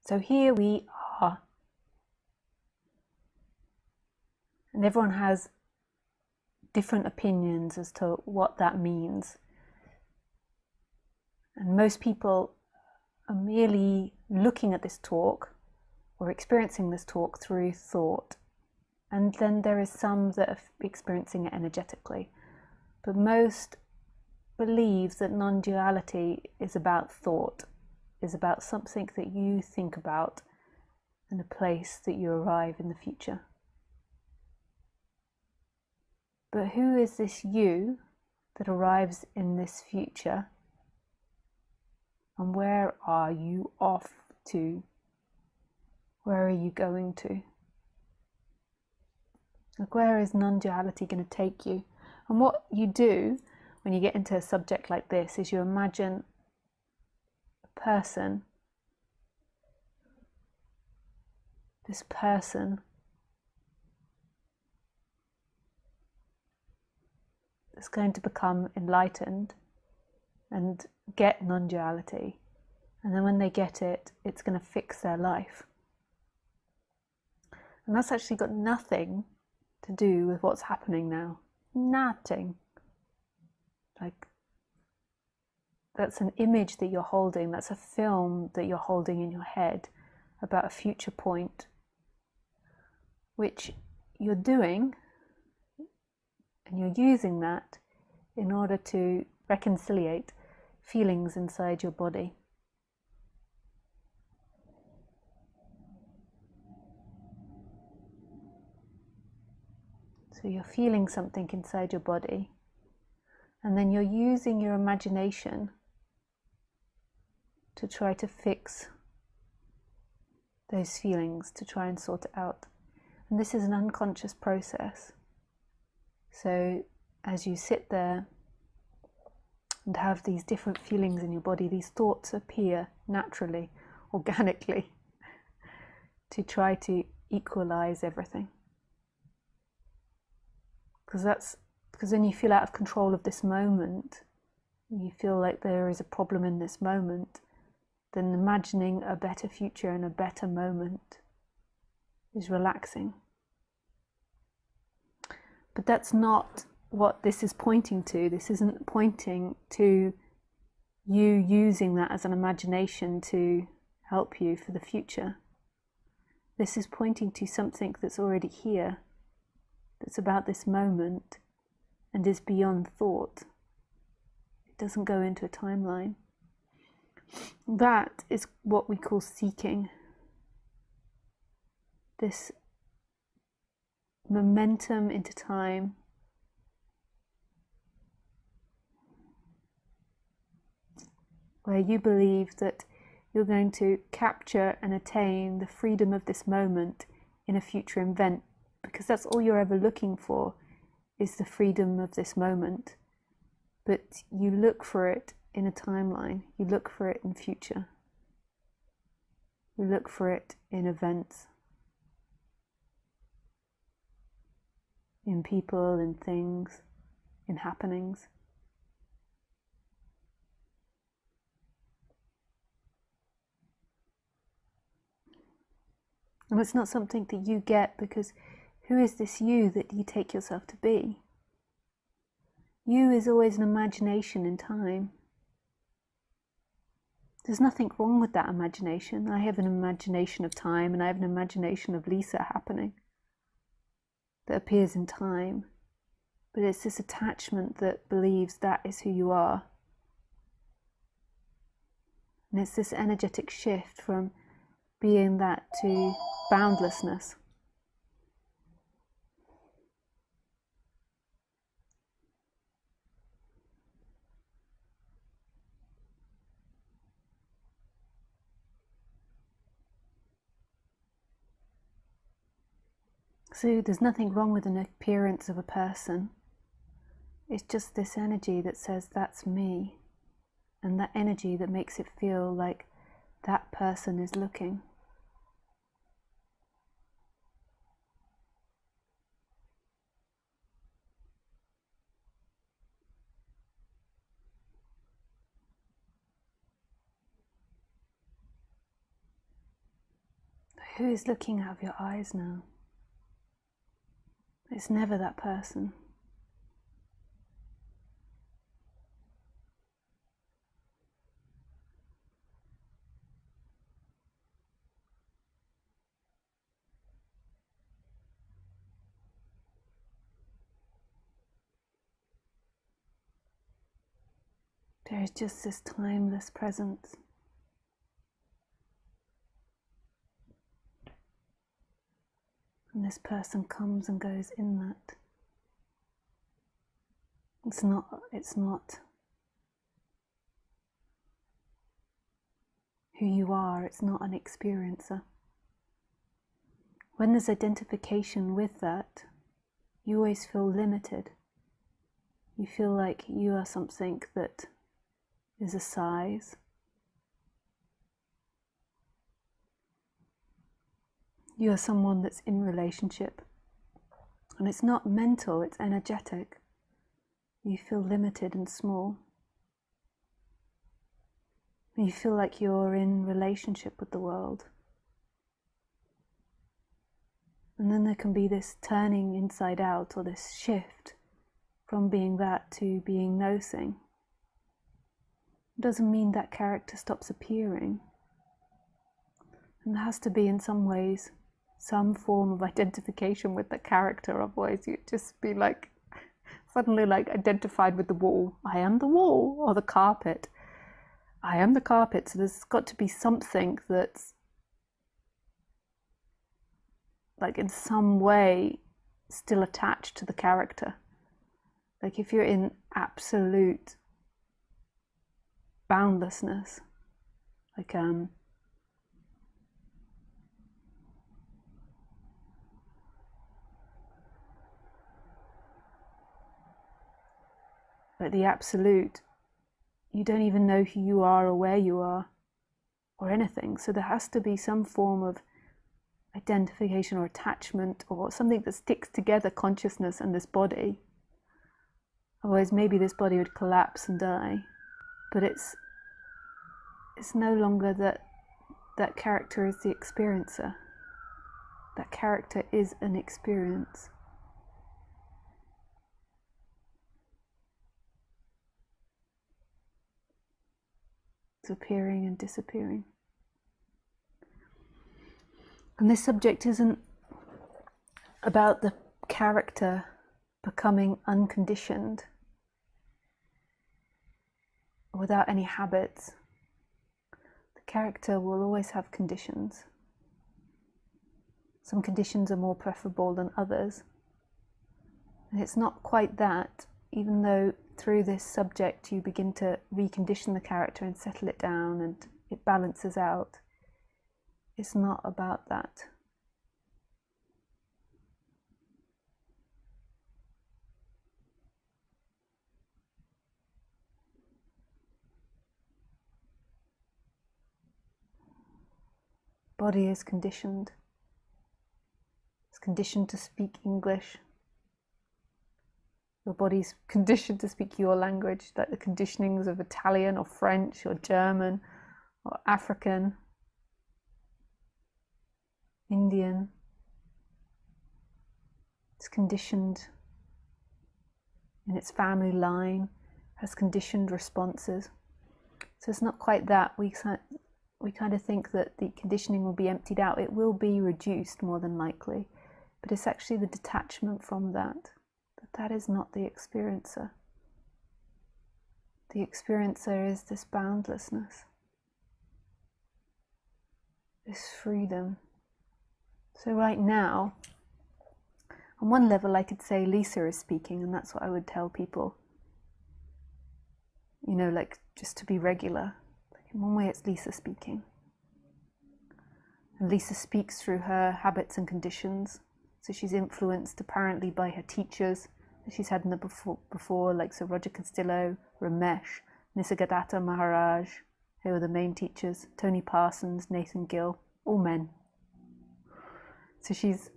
So here we are, and everyone has different opinions as to what that means. And most people are merely looking at this talk or experiencing this talk through thought. And then there is some that are experiencing it energetically. But most believe that non-duality is about thought, is about something that you think about and a place that you arrive in the future. But who is this you that arrives in this future? And where are you off to? Where are you going to? Like, where is non-duality going to take you? And what you do when you get into a subject like this is you imagine a person, this person that's going to become enlightened and get non-duality. And then when they get it, it's going to fix their life. And that's actually got nothing to do with what's happening now. Nothing. Like, that's an image that you're holding, that's a film that you're holding in your head about a future point, which you're doing, and you're using that in order to reconciliate feelings inside your body. So you're feeling something inside your body, and then you're using your imagination to try to fix those feelings, to try and sort it out. And this is an unconscious process. So as you sit there and have these different feelings in your body, these thoughts appear naturally, organically, to try to equalize everything. Because when you feel out of control of this moment, you feel like there is a problem in this moment, then imagining a better future and a better moment is relaxing. But that's not what this is pointing to. This isn't pointing to you using that as an imagination to help you for the future. This is pointing to something that's already here, that's about this moment and is beyond thought. It doesn't go into a timeline. That is what we call seeking. This momentum into time, where you believe that you're going to capture and attain the freedom of this moment in a future event, because that's all you're ever looking for, is the freedom of this moment. But you look for it in a timeline, you look for it in future, you look for it in events, in people, in things, in happenings. And it's not something that you get, because who is this you that you take yourself to be? You is always an imagination in time. There's nothing wrong with that imagination. I have an imagination of time, and I have an imagination of Lisa happening that appears in time. But it's this attachment that believes that is who you are. And it's this energetic shift from being that to boundlessness. So there's nothing wrong with an appearance of a person. It's just this energy that says that's me, and that energy that makes it feel like that person is looking. Who is looking out of your eyes now? It's never that person. There is just this timeless presence. And this person comes and goes in that. It's not who you are, it's not an experiencer. When there's identification with that, you always feel limited. You feel like you are something that is a size. You are someone that's in relationship. And it's not mental, it's energetic. You feel limited and small. You feel like you're in relationship with the world. And then there can be this turning inside out, or this shift from being that to being no thing. It doesn't mean that character stops appearing. And there has to be, in some ways, some form of identification with the character, otherwise you'd just be like, suddenly like identified with the wall. I am the wall, or the carpet. I am the carpet, so there's got to be something that's like in some way still attached to the character. Like if you're in absolute boundlessness, like the absolute, you don't even know who you are or where you are or anything. So there has to be some form of identification or attachment, or something that sticks together consciousness and this body. Otherwise maybe this body would collapse and die. But it's no longer that character is the experiencer. That character is an experience. It's appearing and disappearing. And this subject isn't about the character becoming unconditioned, without any habits. The character will always have conditions. Some conditions are more preferable than others. And it's not quite that, even though through this subject you begin to recondition the character and settle it down and it balances out. It's not about that. Body is conditioned. It's conditioned to speak English. Your body's conditioned to speak your language, like the conditionings of Italian or French or German or African, Indian. It's conditioned in its family line, has conditioned responses. So it's not quite that. We kind of think that the conditioning will be emptied out. It will be reduced more than likely, but it's actually the detachment from that. That is not the experiencer. The experiencer is this boundlessness, this freedom. So right now, on one level I could say Lisa is speaking, and that's what I would tell people. You know, like just to be regular. Like in one way it's Lisa speaking. And Lisa speaks through her habits and conditions. So she's influenced apparently by her teachers that she's had in the before, like Sir Roger Castillo, Ramesh, Nisargadatta Maharaj, who are the main teachers, Tony Parsons, Nathan Gill, all men. So she's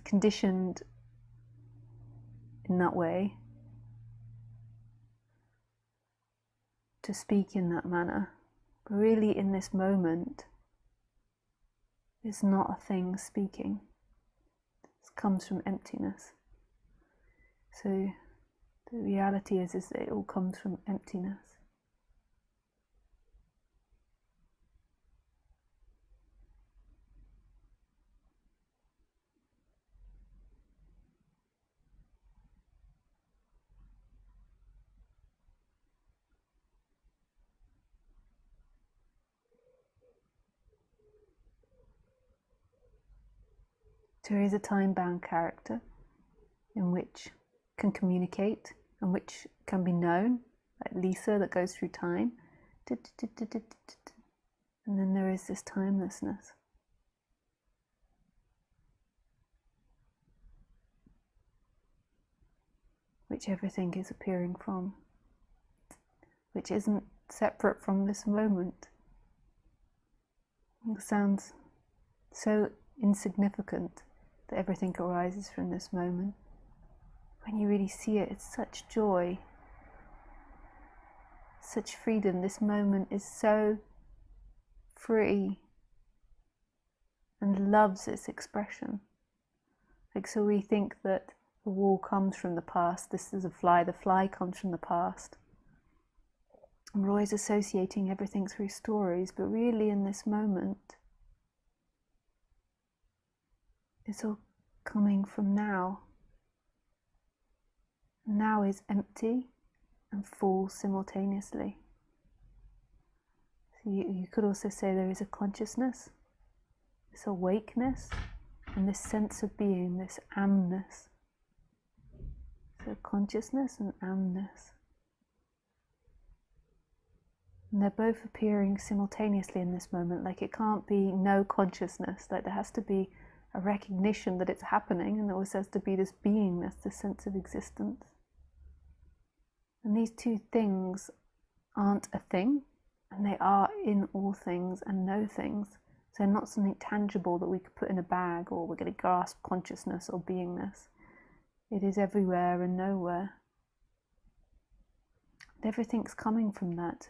conditioned in that way to speak in that manner. But really in this moment, is not a thing speaking. It comes from emptiness. So the reality is that it all comes from emptiness. There is a time-bound character in which can communicate and which can be known, like Lisa that goes through time. And then there is this timelessness. Which everything is appearing from, which isn't separate from this moment. It sounds so insignificant that everything arises from this moment. When you really see it, it's such joy, such freedom. This moment is so free and loves its expression. Like, so we think that the wall comes from the past. This is a fly. The fly comes from the past. And we're always associating everything through stories, but really in this moment, it's all coming from now. Now is empty and full simultaneously. So you could also say there is a consciousness, this awakeness, and this sense of being, this amness. So consciousness and amness. And they're both appearing simultaneously in this moment. Like, it can't be no consciousness. Like, there has to be a recognition that it's happening, and there also has to be this beingness, this sense of existence. And these two things aren't a thing, and they are in all things and no things. So they're not something tangible that we could put in a bag, or we're going to grasp consciousness or beingness. It is everywhere and nowhere. And everything's coming from that,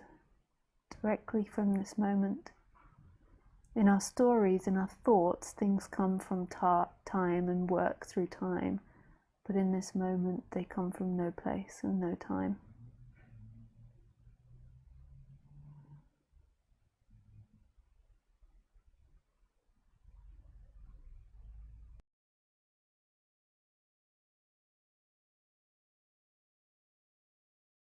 directly from this moment. In our stories, in our thoughts, things come from time and work through time. But in this moment, they come from no place and no time.